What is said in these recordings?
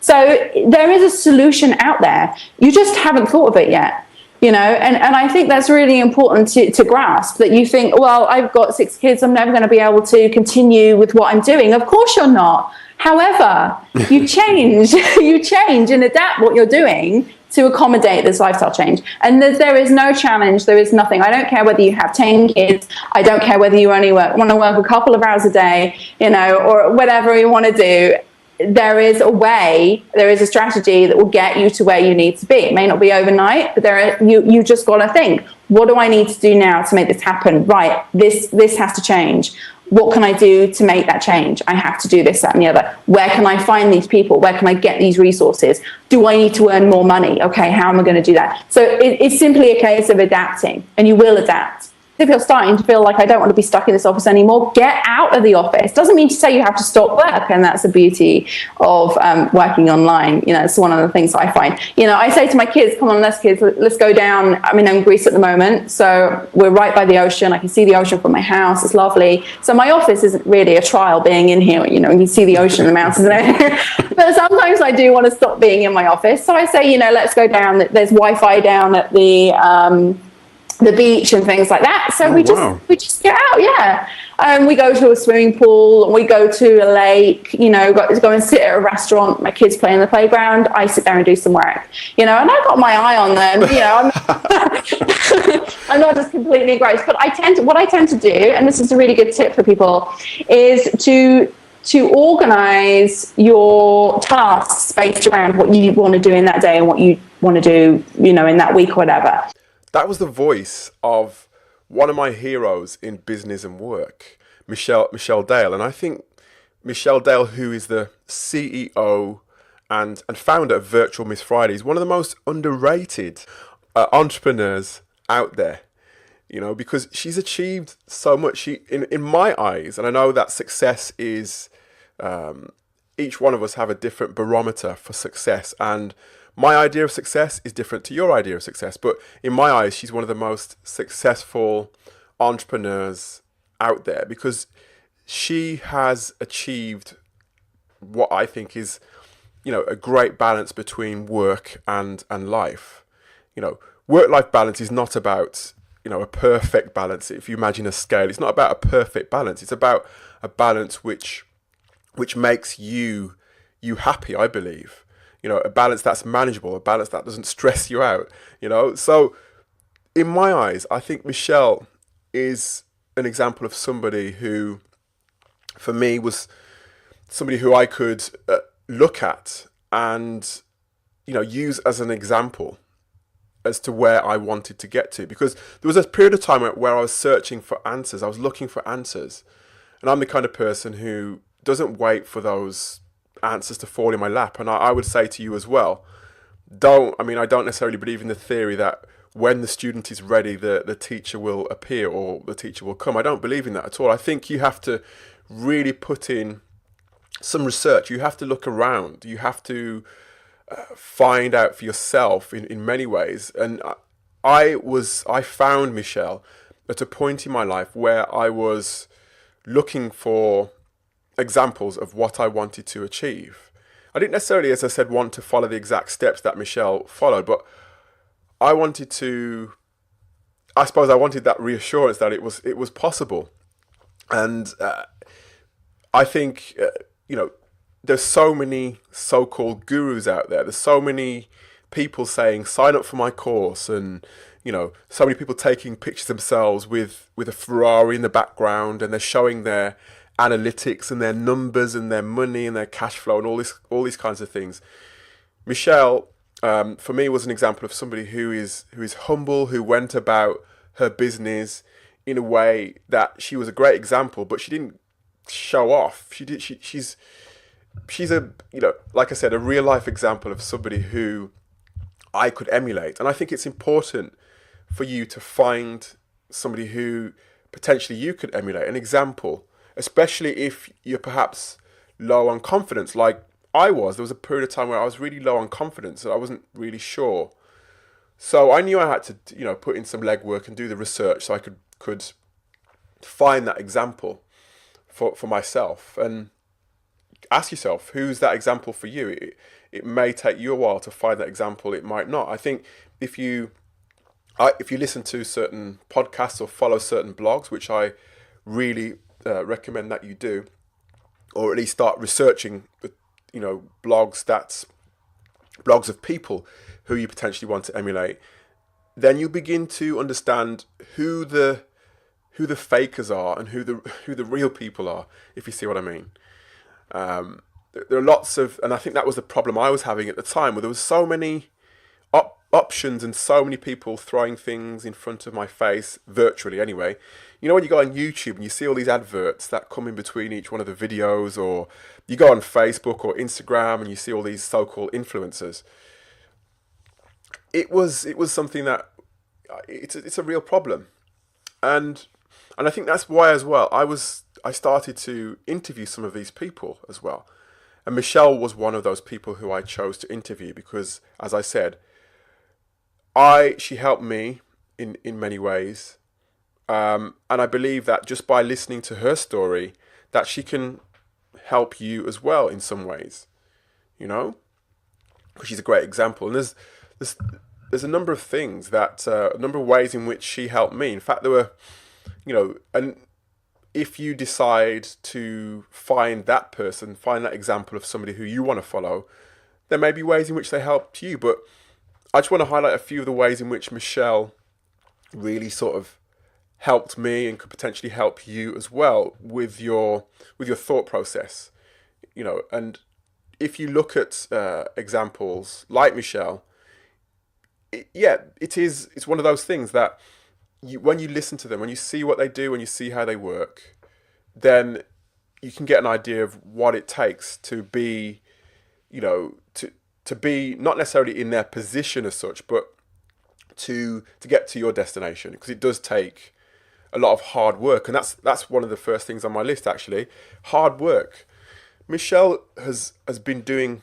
So there is a solution out there. You just haven't thought of it yet, and I think that's really important to grasp, that you think, well, I've got 6 kids, I'm never going to be able to continue with what I'm doing. Of course you're not. However, you change, and adapt what you're doing to accommodate this lifestyle change. And there is no challenge. There is nothing. I don't care whether you have 10 kids. I don't care whether you only want to work a couple of hours a day, or whatever you want to do. There is a way, there is a strategy that will get you to where you need to be. It may not be overnight, but you just got to think, what do I need to do now to make this happen? Right, this has to change. What can I do to make that change? I have to do this, that, and the other. Where can I find these people? Where can I get these resources? Do I need to earn more money? Okay, how am I going to do that? So it's simply a case of adapting, and you will adapt. If you're starting to feel like, I don't want to be stuck in this office anymore, get out of the office. Doesn't mean to say you have to stop work, and that's the beauty of working online. It's one of the things I find. I say to my kids, come on, let's go down. I'm in Greece at the moment, so we're right by the ocean. I can see the ocean from my house. It's lovely. So my office isn't really a trial being in here. You can see the ocean, the mountains, and everything. But sometimes I do want to stop being in my office. So I say, let's go down. There's Wi-Fi down at the beach and things like that. So we just get out, we go to a swimming pool, we go to a lake, go and sit at a restaurant. My kids play in the playground, I sit there and do some work, and I've got my eye on them. I'm not just completely engrossed, but what I tend to do, and this is a really good tip for people, is to organize your tasks based around what you want to do in that day and what you want to do, in that week or whatever. That was the voice of one of my heroes in business and work, Michelle Dale. And I think Michelle Dale, who is the CEO and founder of Virtual Miss Friday, is one of the most underrated entrepreneurs out there, because she's achieved so much. She, in my eyes, and I know that success is, each one of us have a different barometer for success, and my idea of success is different to your idea of success, but in my eyes, she's one of the most successful entrepreneurs out there, because she has achieved what I think is, a great balance between work and life. Work-life balance is not about, a perfect balance. If you imagine a scale, it's not about a perfect balance. It's about a balance which makes you happy, I believe. A balance that's manageable, a balance that doesn't stress you out, So in my eyes, I think Michelle is an example of somebody who, for me, was somebody who I could look at and, use as an example as to where I wanted to get to. Because there was a period of time where I was searching for answers. I was looking for answers. And I'm the kind of person who doesn't wait for those answers to fall in my lap. And I would say to you as well, I don't necessarily believe in the theory that when the student is ready, the teacher will appear or the teacher will come. I don't believe in that at all. I think you have to really put in some research. You have to look around. You have to find out for yourself in many ways. And I found Michelle at a point in my life where I was looking for examples of what I wanted to achieve. I didn't necessarily, as I said, want to follow the exact steps that Michelle followed, but I wanted that reassurance that it was possible. And I think, there's so many so-called gurus out there. There's so many people saying, sign up for my course, and so many people taking pictures themselves with a Ferrari in the background, and they're showing their analytics and their numbers and their money and their cash flow and all these kinds of things. Michelle, for me, was an example of somebody who is humble, who went about her business in a way that she was a great example, but she didn't show off. She's a, like I said, a real life example of somebody who I could emulate. And I think it's important for you to find somebody who potentially you could emulate, an example, especially if you're perhaps low on confidence, like I was. There was a period of time where I was really low on confidence and I wasn't really sure. So I knew I had to, put in some legwork and do the research so I could find that example for myself. And, ask yourself, who's that example for you? It may take you a while to find that example. It might not. I think if you listen to certain podcasts or follow certain blogs, which I really recommend that you do, or at least start researching, blogs of people who you potentially want to emulate, then you begin to understand who the fakers are and who the real people are, if you see what I mean. There are lots of, and I think that was the problem I was having at the time, where there was so many options and so many people throwing things in front of my face, virtually anyway. You know, when you go on YouTube and you see all these adverts that come in between each one of the videos, or you go on Facebook or Instagram and you see all these so-called influencers, it was something that it's a real problem. And I think that's why as well I started to interview some of these people as well. And Michelle was one of those people who I chose to interview because, as I said, she helped me in many ways. And I believe that just by listening to her story, that she can help you as well in some ways, because she's a great example. And there's a number of things a number of ways in which she helped me. In fact, there were, and if you decide to find that example of somebody who you want to follow, there may be ways in which they helped you. But I just want to highlight a few of the ways in which Michelle really sort of helped me and could potentially help you as well with your thought process. And if you look at examples like Michelle, it's one of those things that when you listen to them, when you see what they do, when you see how they work, then you can get an idea of what it takes to be, to be not necessarily in their position as such, but to get to your destination, because it does take a lot of hard work. And that's one of the first things on my list, actually. Hard work. Michelle has been doing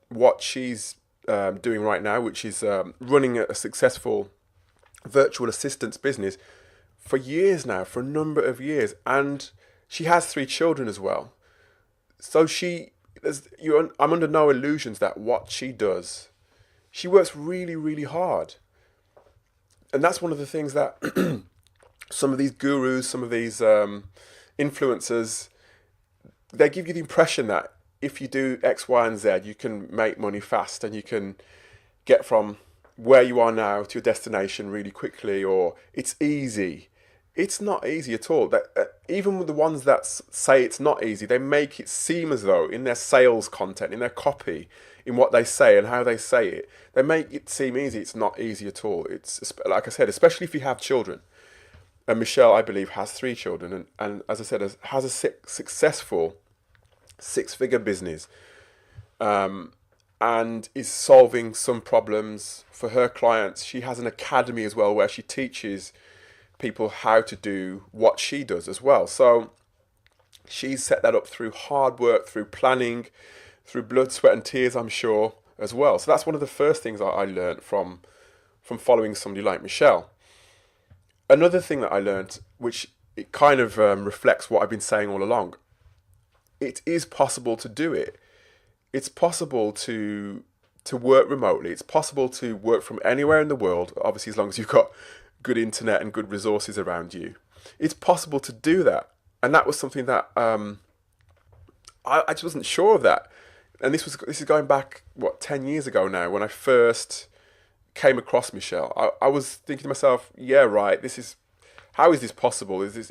what she's doing right now, which is running a successful virtual assistance business for years now, for a number of years. And she has 3 children as well. So I'm under no illusions that what she does, she works really, really hard. And that's one of the things that some of these gurus, some of these influencers, they give you the impression that if you do X, Y, and Z, you can make money fast and you can get from where you are now to your destination really quickly, or it's easy. It's not easy at all. That even with the ones that say it's not easy, they make it seem as though in their sales content, in their copy, in what they say and how they say it, they make it seem easy. It's not easy at all. It's, like I said, especially if you have children. And Michelle, I believe, has 3 children, and as I said, has a successful 6-figure business, and is solving some problems for her clients. She has an academy as well where she teaches people how to do what she does as well. So she's set that up through hard work, through planning, through blood, sweat and tears, I'm sure, as well. So that's one of the first things I learned from following somebody like Michelle. Another thing that I learned, which it kind of reflects what I've been saying all along, it is possible to do it. It's possible to work remotely. It's possible to work from anywhere in the world, obviously as long as you've got good internet and good resources around you. It's possible to do that. And that was something that I just wasn't sure of that. And this is going back, 10 years ago now, when I first came across Michelle. I was thinking to myself, yeah, right, how is this possible? Is this,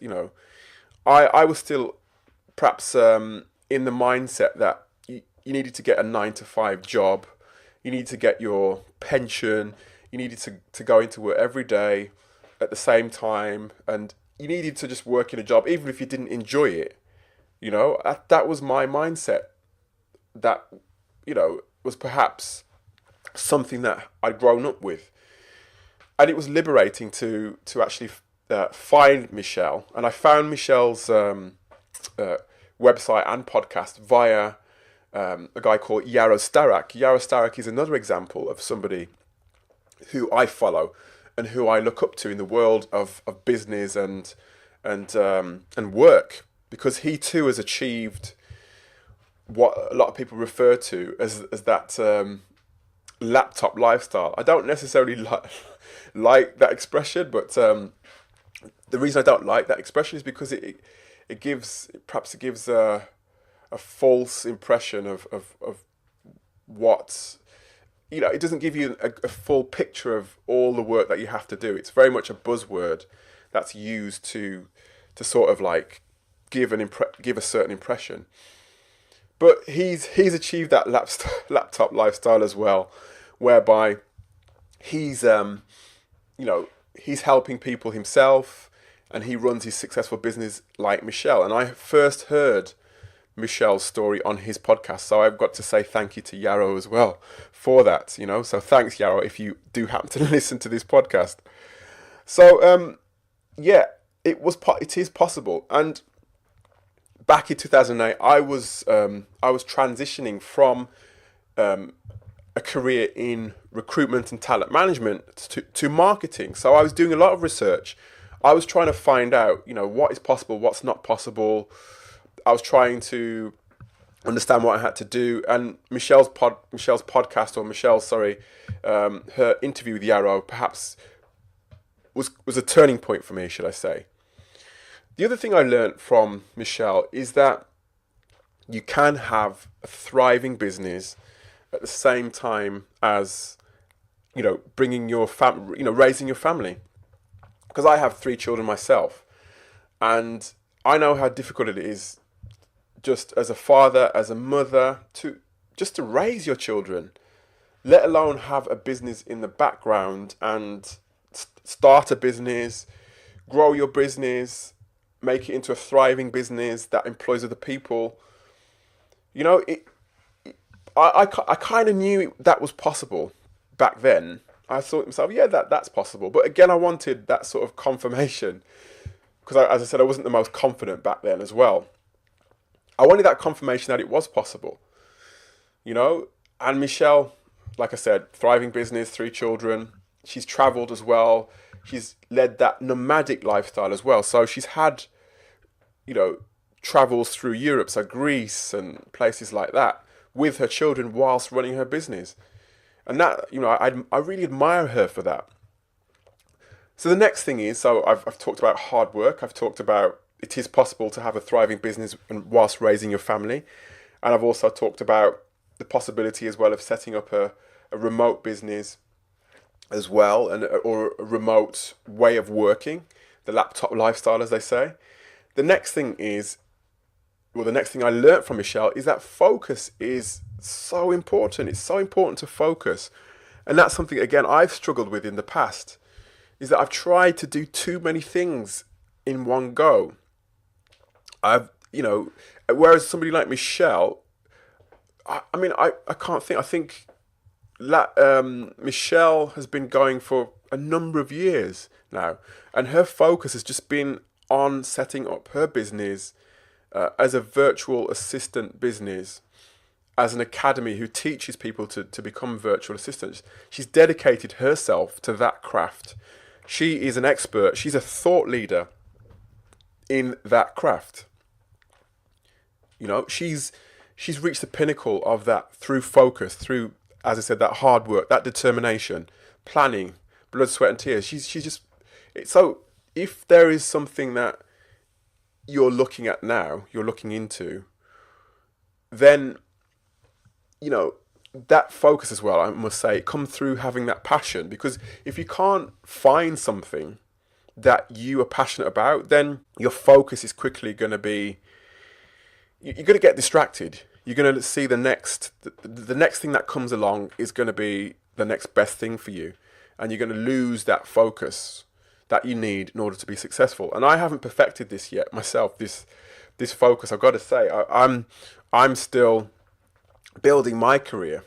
I was still perhaps in the mindset that you needed to get a 9-to-5 job, you needed to get your pension, you needed to go into work every day at the same time, and you needed to just work in a job even if you didn't enjoy it. That was my mindset. That, was perhaps something that I'd grown up with. And it was liberating to actually find Michelle. And I found Michelle's website and podcast via a guy called Yaro Starak. Yaro Starak is another example of somebody who I follow and who I look up to in the world of business and work, because he too has achieved what a lot of people refer to as that laptop lifestyle. I don't necessarily like that expression, but the reason I don't like that expression is because it gives a false impression of what, it doesn't give you a full picture of all the work that you have to do. It's very much a buzzword that's used to sort of like give a certain impression. But he's achieved that laptop lifestyle as well, whereby he's he's helping people himself, and he runs his successful business like Michelle. And I first heard Michelle's story on his podcast, so I've got to say thank you to Yarrow as well for that. So thanks, Yarrow, if you do happen to listen to this podcast. So it is possible. And back in 2008, I was transitioning from a career in recruitment and talent management to marketing. So I was doing a lot of research. I was trying to find out, what is possible, what's not possible. I was trying to understand what I had to do. And Michelle's podcast, her interview with Yarrow perhaps was a turning point for me, should I say. The other thing I learned from Michelle is that you can have a thriving business at the same time as, bringing your family, raising your family. Because I have 3 children myself, and I know how difficult it is, just as a father, as a mother, to raise your children, let alone have a business in the background and start a business, grow your business, make it into a thriving business that employs other people. I kind of knew that was possible back then. I thought to myself, yeah, that's possible. But again, I wanted that sort of confirmation, because as I said, I wasn't the most confident back then as well. I wanted that confirmation that it was possible, And Michelle, like I said, thriving business, 3 children. She's traveled as well. She's led that nomadic lifestyle as well. So she's had, travels through Europe, so Greece and places like that, with her children whilst running her business. And that, I really admire her for that. So the next thing is, I've talked about hard work. I've talked about it is possible to have a thriving business whilst raising your family. And I've also talked about the possibility as well of setting up a remote business as well, or a remote way of working, the laptop lifestyle, as they say. The next thing I learned from Michelle is that focus is so important. It's so important to focus. And that's something, again, I've struggled with in the past, is that I've tried to do too many things in one go. Whereas somebody like Michelle, I can't think. I think Michelle has been going for a number of years now, and her focus has just been on setting up her business as a virtual assistant business, as an academy who teaches people to become virtual assistants. She's dedicated herself to that craft. She is an expert. She's a thought leader in that craft. She's reached the pinnacle of that through focus, through, as I said, that hard work, that determination, planning, blood, sweat, and tears. She's just so. If there is something that you're looking at now, you're looking into, then that focus as well, I must say, come through having that passion. Because if you can't find something that you are passionate about, then your focus is quickly going to be, you're going to get distracted. You're going to see the next thing that comes along is going to be the next best thing for you, and you're going to lose that focus that you need in order to be successful. And I haven't perfected this yet myself. This focus, I've got to say, I'm still building my career.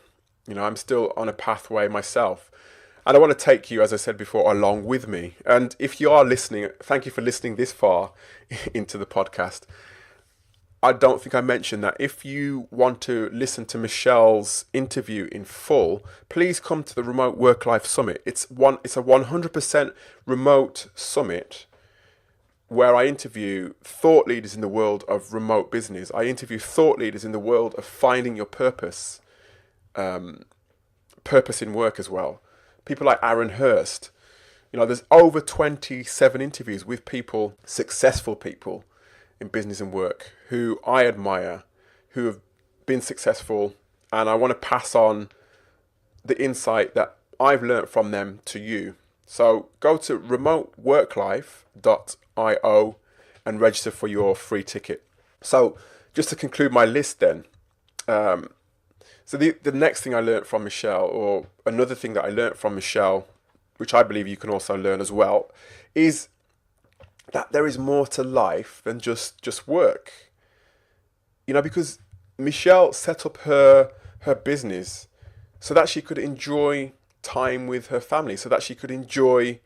I'm still on a pathway myself. And I want to take you, as I said before, along with me. And if you are listening, thank you for listening this far into the podcast. I don't think I mentioned that if you want to listen to Michelle's interview in full, please come to the Remote Work Life Summit. It's a 100% remote summit where I interview thought leaders in the world of remote business. I interview thought leaders in the world of finding your purpose, purpose in work as well. People like Aaron Hurst. You know, there's over 27 interviews with people, successful people in business and work who I admire, who have been successful, and I want to pass on the insight that I've learned from them to you. So go to remoteworklife.io and register for your free ticket. So just to conclude my list then, so the next thing I learned from Michelle, or another thing that I learned from Michelle, which I believe you can also learn as well, is that there is more to life than just work. You know, because Michelle set up her business so that she could enjoy time with her family, so that she could enjoy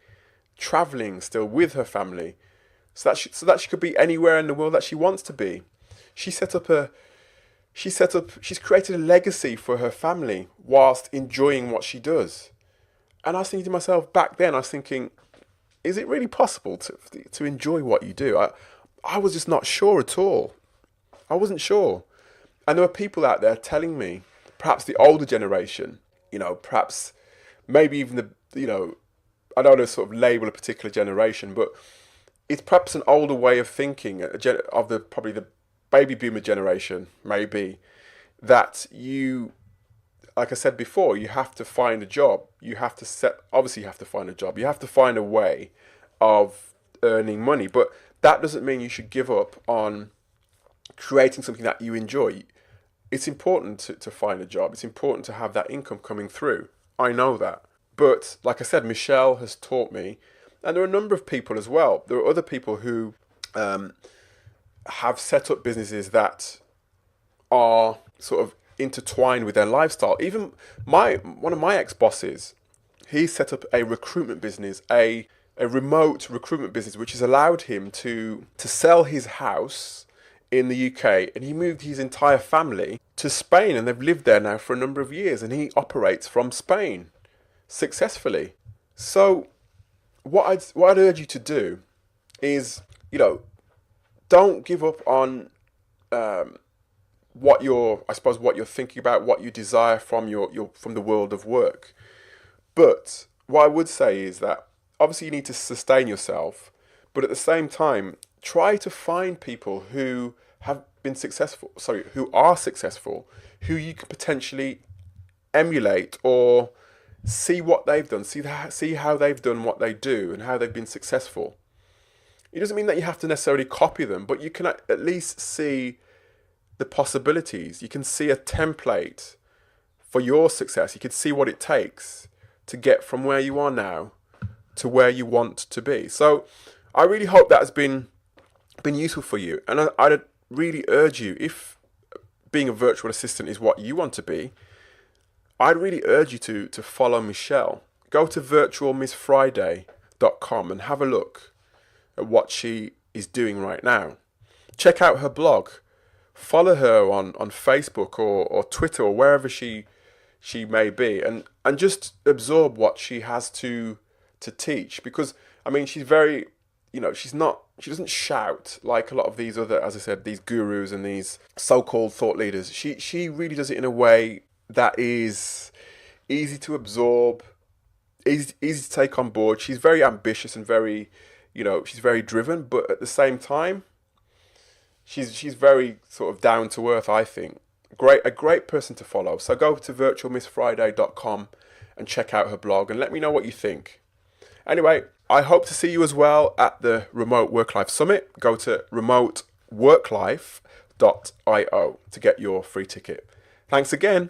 traveling still with her family, so that she could be anywhere in the world that she wants to be. She's created a legacy for her family whilst enjoying what she does. And I was thinking to myself back then, I was thinking, is it really possible to enjoy what you do? I was just not sure at all. I wasn't sure. And there were people out there telling me, perhaps the older generation, you know, perhaps maybe even I don't want to sort of label a particular generation, but it's perhaps an older way of thinking of probably the baby boomer generation, maybe, that you, like I said before, you have to find a job. Obviously you have to find a job. You have to find a way of earning money, but that doesn't mean you should give up on creating something that you enjoy. It's important to find a job. It's important to have that income coming through. I know that. But like I said, Michelle has taught me, and there are a number of people as well. There are other people who have set up businesses that are sort of intertwined with their lifestyle. Even one of my ex-bosses, he set up a recruitment business, a remote recruitment business, which has allowed him to sell his house in the UK, and he moved his entire family to Spain, and they've lived there now for a number of years, and he operates from Spain successfully. So what I'd urge you to do is, you know, don't give up on what you're thinking about, what you desire from from the world of work. But what I would say is that obviously you need to sustain yourself, but at the same time, try to find people who have been successful, who are successful, who you can potentially emulate or see what they've done, see how they've done what they do and how they've been successful. It doesn't mean that you have to necessarily copy them, but you can at least see the possibilities. You can see a template for your success. You can see what it takes to get from where you are now to where you want to be. So I really hope that has been useful for you. And I'd really urge you, if being a virtual assistant is what you want to be, I'd really urge you to follow Michelle. Go to virtualmissfriday.com and have a look at what she is doing right now. Check out her blog. Follow her on Facebook or Twitter or wherever she may be, and just absorb what she has to teach. Because I mean, she's very, she doesn't shout like a lot of these other, as I said, these gurus and these so-called thought leaders. She really does it in a way that is easy to absorb, easy to take on board. She's very ambitious and very, she's very driven, but at the same time, she's very sort of down to earth, I think. A great person to follow. So go to virtualmissfriday.com and check out her blog and let me know what you think. Anyway, I hope to see you as well at the Remote Work Life Summit. Go to remoteworklife.io to get your free ticket. Thanks again.